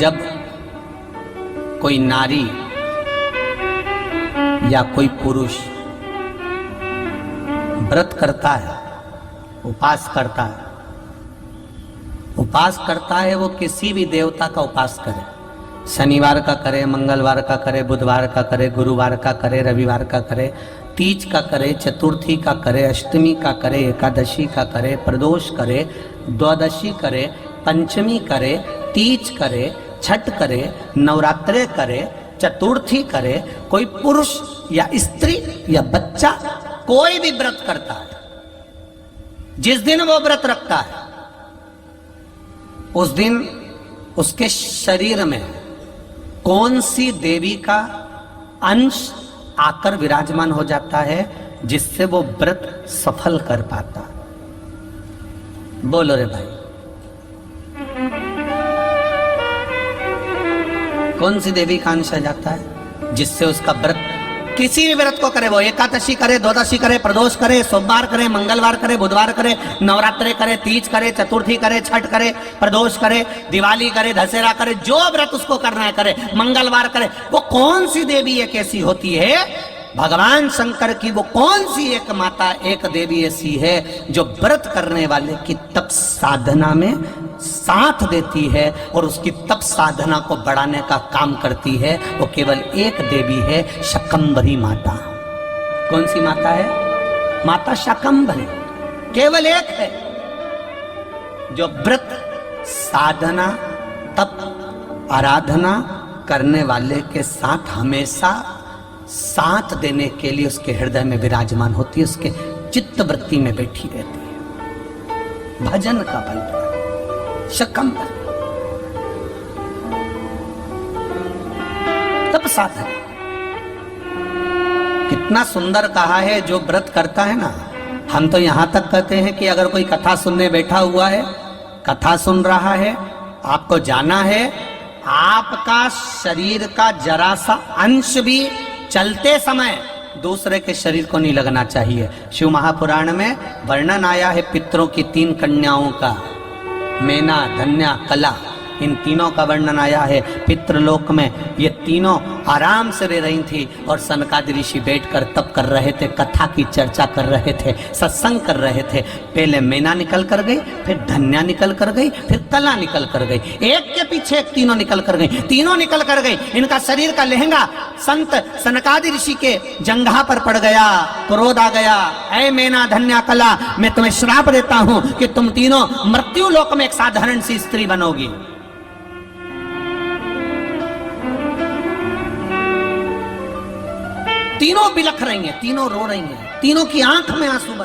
जब कोई नारी या कोई पुरुष व्रत करता है, उपास करता है, वो किसी भी देवता का उपास करे, शनिवार का करे, मंगलवार का करे, बुधवार का करे, गुरुवार का करे, रविवार का करे, तीज का करे, चतुर्थी का करे, अष्टमी का करे, एकादशी का करे, प्रदोष करे, द्वादशी करे, पंचमी करे, तीज करे, छठ करे, नवरात्रे करे, चतुर्थी करे, कोई पुरुष या स्त्री या बच्चा कोई भी व्रत करता है, जिस दिन वो व्रत रखता है उस दिन उसके शरीर में कौन सी देवी का अंश आकर विराजमान हो जाता है जिससे वो व्रत सफल कर पाता। बोलो रे भाई, कौन सी देवी का अंश आ जाता है जिससे उसका व्रत, किसी भी व्रत को करे, वो एकादशी करे, द्वादशी करे, प्रदोष करे, सोमवार करे, मंगलवार करे, बुधवार करे, नवरात्रे करे, तीज करे, चतुर्थी करे, छठ करे, प्रदोष करे, दिवाली करे, दशहरा करे, जो व्रत उसको करना है करे, मंगलवार करे, वो कौन सी देवी एक ऐसी होती है, भगवान शंकर की वो कौन सी एक माता, एक देवी ऐसी है जो व्रत करने वाले की तप साधना में साथ देती है और उसकी तप साधना को बढ़ाने का काम करती है। वो केवल एक देवी है, शाकंभरी माता। कौन सी माता है? माता शाकंभरी, केवल एक है जो व्रत साधना तप आराधना करने वाले के साथ हमेशा साथ देने के लिए उसके हृदय में विराजमान होती है, उसके चित्त वृत्ति में बैठी रहती है। भजन का बल शाकंभरी तप साधन, कितना सुंदर कहा है। जो व्रत करता है ना, हम तो यहां तक कहते हैं कि अगर कोई कथा सुनने बैठा हुआ है, कथा सुन रहा है, आपको जाना है, आपका शरीर का जरा सा अंश भी चलते समय दूसरे के शरीर को नहीं लगना चाहिए। शिव महापुराण में वर्णन आया है पितरों की 3 कन्याओं का, मेना, धन्या, कला, इन तीनों का वर्णन आया है। पितृलोक में ये तीनों आराम से रह रही थी और सनकादि ऋषि बैठकर तप कर रहे थे, कथा की चर्चा कर रहे थे, सत्संग कर रहे थे। पहले मेना निकल कर गई, फिर धन्या निकल कर गई, फिर कला निकल कर गई, एक के पीछे एक तीनों निकल कर गई। तीनों निकल कर गई, इनका शरीर का लहंगा संत सनकादि ऋषि के जंघा पर पड़ गया। क्रोध आ गया, ऐ मेना, धन्या, कला, मैं तुम्हें श्राप देता हूं कि तुम तीनों मृत्यु लोक में एक साधारण सी स्त्री बनोगी। तीनों बिलख रही हैं, तीनों रो रही हैं, तीनों की आंख में आंसू भर